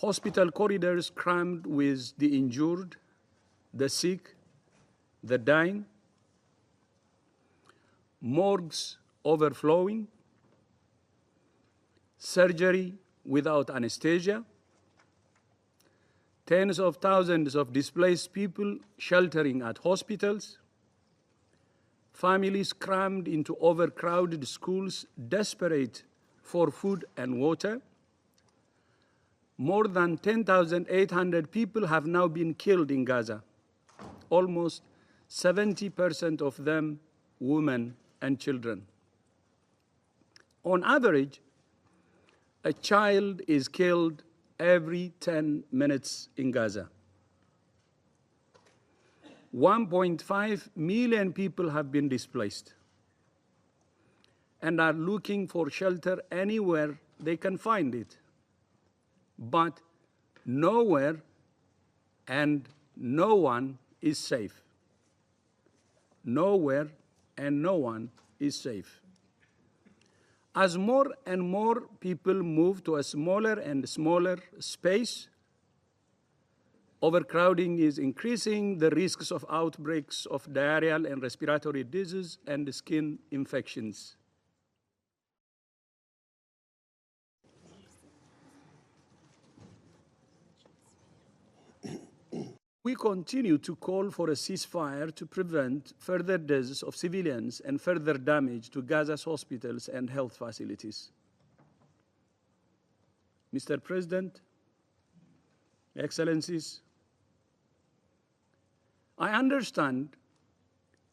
hospital corridors crammed with the injured, the sick, the dying, morgues overflowing, surgery without anesthesia, tens of thousands of displaced people sheltering at hospitals, families crammed into overcrowded schools, desperate for food and water. More than 10,800 people have now been killed in Gaza, almost 70% of them women and children. On average, a child is killed every 10 minutes in Gaza. 1.5 million people have been displaced and are looking for shelter anywhere they can find it. But nowhere and no one is safe. Nowhere and no one is safe. As more and more people move to a smaller and smaller space, overcrowding is increasing the risks of outbreaks of diarrheal and respiratory disease and skin infections. We continue to call for a ceasefire to prevent further deaths of civilians and further damage to Gaza's hospitals and health facilities. Mr. President, Excellencies, I understand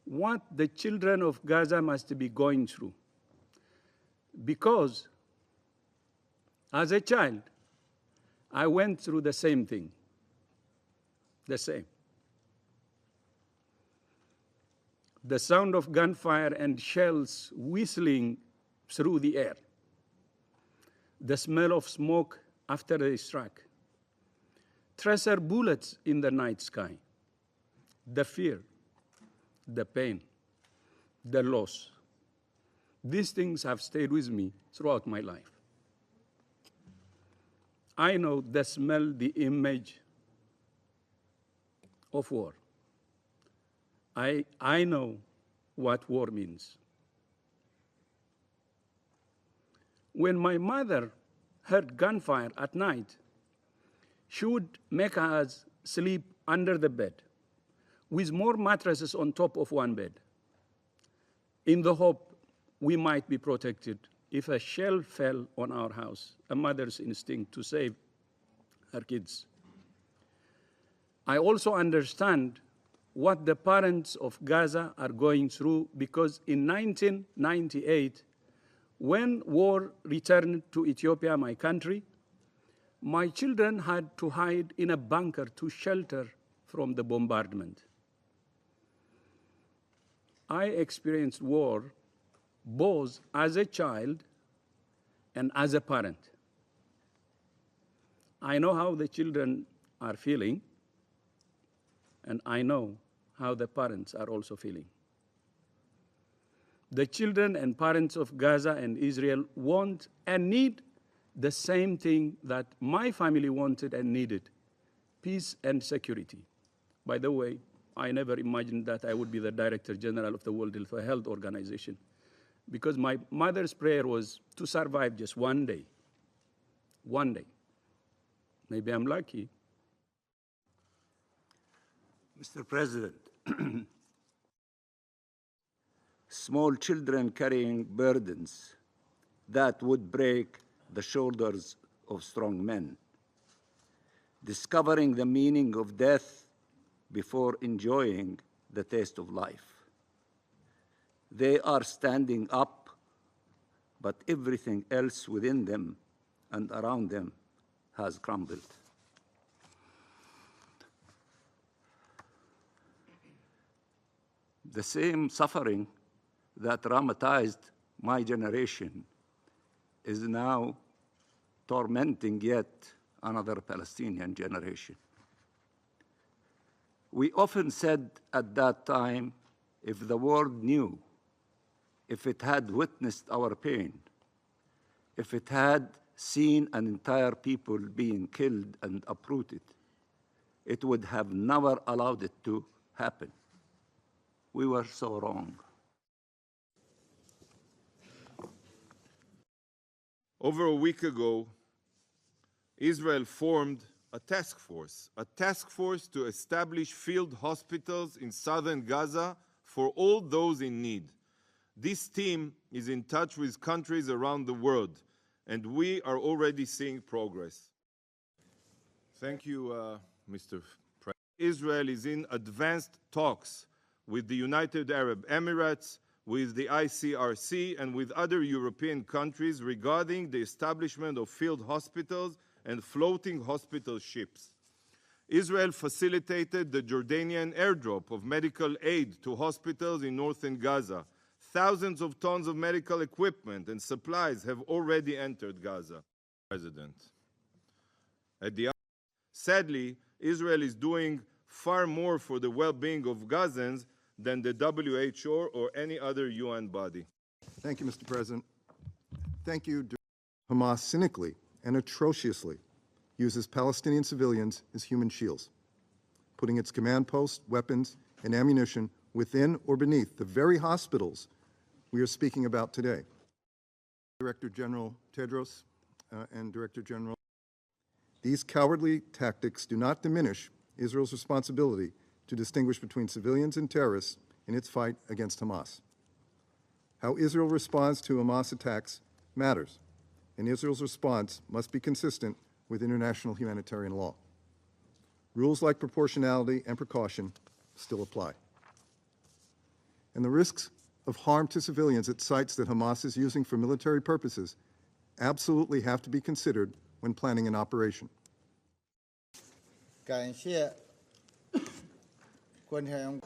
what the children of Gaza must be going through, because as a child, I went through the same thing. The same. The sound of gunfire and shells whistling through the air. The smell of smoke after they struck. Tracer bullets in the night sky. The fear, the pain, the loss. These things have stayed with me throughout my life. I know the smell, the image of war. I know what war means. When my mother heard gunfire at night, she would make us sleep under the bed with more mattresses on top of one bed, in the hope we might be protected if a shell fell on our house, a mother's instinct to save her kids. I also understand what the parents of Gaza are going through, because in 1998, when war returned to Ethiopia, my country, my children had to hide in a bunker to shelter from the bombardment. I experienced war both as a child and as a parent. I know how the children are feeling, and I know how the parents are also feeling. The children and parents of Gaza and Israel want and need the same thing that my family wanted and needed: peace and security. By the way, I never imagined that I would be the Director General of the World Health Organization, because my mother's prayer was to survive just one day. One day. Maybe I'm lucky. Mr. President, small children carrying burdens that would break the shoulders of strong men, discovering the meaning of death before enjoying the taste of life. They are standing up, but everything else within them and around them has crumbled. The same suffering that traumatized my generation is now tormenting yet another Palestinian generation. We often said at that time, if the world knew, if it had witnessed our pain, if it had seen an entire people being killed and uprooted, it would have never allowed it to happen. We were so wrong. Over a week ago, Israel formed a task force to establish field hospitals in southern Gaza for all those in need. This team is in touch with countries around the world, and we are already seeing progress. Thank you, Mr. President. Israel is in advanced talks with the United Arab Emirates, with the ICRC, and with other European countries regarding the establishment of field hospitals and floating hospital ships. Israel facilitated the Jordanian airdrop of medical aid to hospitals in northern Gaza. Thousands of tons of medical equipment and supplies have already entered Gaza. President. Sadly, Israel is doing far more for the well-being of Gazans than the WHO or any other UN body. Thank you, Mr. President. Thank you. Hamas cynically and atrociously uses Palestinian civilians as human shields, putting its command posts, weapons, and ammunition within or beneath the very hospitals we are speaking about today. Director General Tedros and Director General, these cowardly tactics do not diminish Israel's responsibility to distinguish between civilians and terrorists in its fight against Hamas. How Israel responds to Hamas attacks matters, and Israel's response must be consistent with international humanitarian law. Rules like proportionality and precaution still apply. And the risks of harm to civilians at sites that Hamas is using for military purposes absolutely have to be considered when planning an operation. 感谢观察员。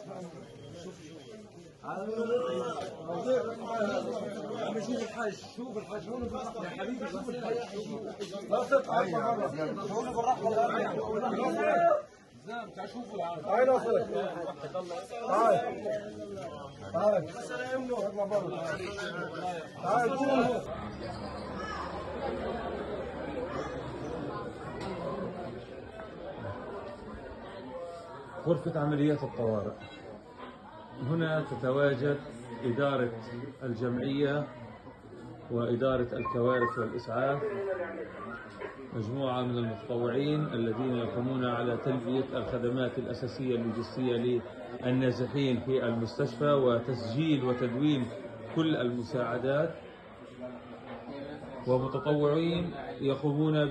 غرفة عمليات الطوارئ. هنا تتواجد إدارة الجمعية وإدارة الكوارث والإسعاف، مجموعة من المتطوعين الذين يقومون على تلبية الخدمات الأساسية اللوجستية للنازحين في المستشفى وتسجيل وتدوين كل المساعدات، ومتطوعين يقومون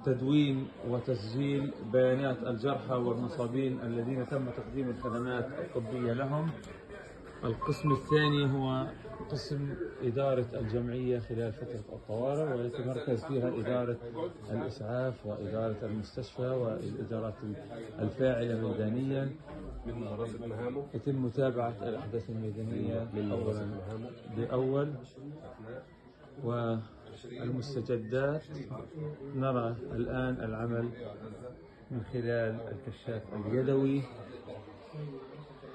بتدوين وتسجيل بيانات الجرحى والمصابين الذين تم تقديم الخدمات الطبية لهم. القسم الثاني هو قسم إدارة الجمعية خلال فترة الطوارئ، ويتمركز فيها إدارة الإسعاف وإدارة المستشفى والإدارات الفاعلة ميدانيا. يتم متابعة الأحداث الميدانية أولا بأول، والمستجدات نرى الآن العمل من خلال الكشاف اليدوي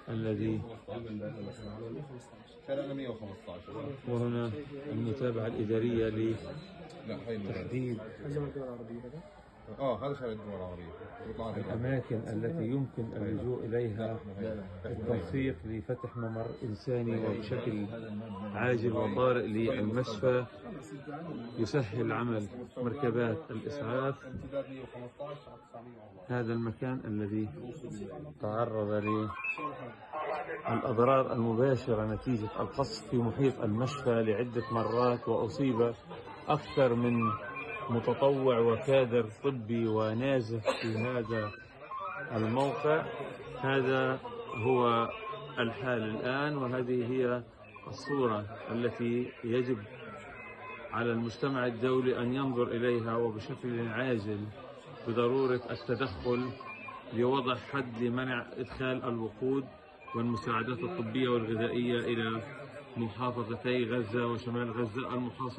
الذي، وهنا المتابعة الإدارية لتحديد الأماكن التي يمكن اللجوء إليها، التنسيق لفتح ممر إنساني وبشكل عاجل وطارئ للمشفى، يسهل عمل مركبات الإسعاف. هذا المكان الذي تعرض للأضرار المباشرة نتيجة القصف في محيط المشفى لعدة مرات، وأصيب أكثر من متطوع وكادر طبي ونازح في هذا الموقع. هذا هو الحال الآن، وهذه هي الصورة التي يجب على المجتمع الدولي أن ينظر إليها وبشكل عاجل بضرورة التدخل لوضع حد لمنع إدخال الوقود والمساعدات الطبية والغذائية إلى محافظتي غزة وشمال غزة المحاصرة.